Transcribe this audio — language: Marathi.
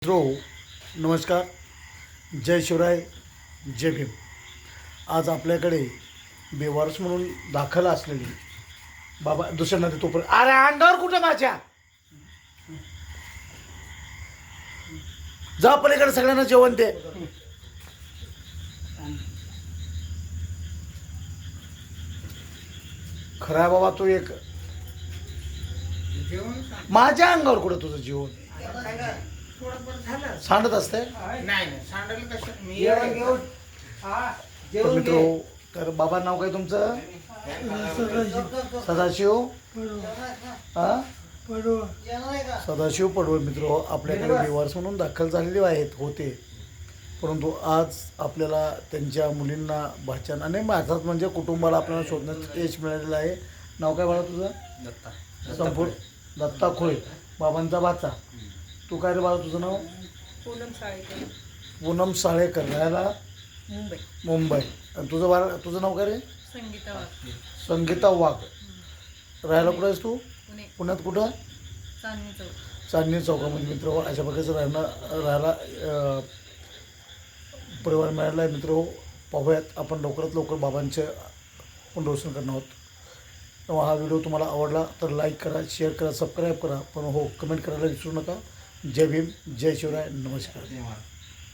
नमस्कार. जय शिवराय, जय भीम. आज आपल्याकडे बेवारस म्हणून दाखल असलेली बाबा दुसऱ्या नदी तोपर्यंत अरे अंगावर कुठं माझ्या जा पलीकडे सगळ्यांना जेवण दे. खरा बाबा तू एक माझ्या अंगावर कुठं तुझं जीवन सांडत असते. मित्र तर बाबा नाव काय तुमचं? सदाशिव सदाशिव पडवळ. मित्र आपल्याकडे बेवारस म्हणून दाखल झालेले होते, परंतु आज आपल्याला त्यांच्या मुलींना भाच्यान आणि माझाच म्हणजे कुटुंबाला आपल्याला शोधण्यात यश मिळालेलं आहे. नाव काय बाळा तुझं? दत्ता. संपूर्ण दत्ता खोळे, बाबांचा भाचा. तू काय रे बाळा तुझं नाव? पूनम साळेकर, पूनम साळेकर, राहायला मुंबई. मुंबई. आणि तुझं नाव काय रे? संगीता वाघ, संगीता वाघ. राहायला कुठं आहेस तू? पुणे. पुण्यात कुठं? चांदणी चौक. चांदणी चौकामध्ये. मित्र अशा प्रकारचं राहायला परिवार मिळाला आहे. मित्र पाहूयात आपण लवकरात लवकर बाबांचे पुनर्वसन करणार आहोत. तेव्हा हा व्हिडिओ तुम्हाला आवडला तर लाईक करा, शेअर करा, सबस्क्राईब करा, पण हो कमेंट करायला विसरू नका. जय भीम, जय शिवराय, नमस्कार.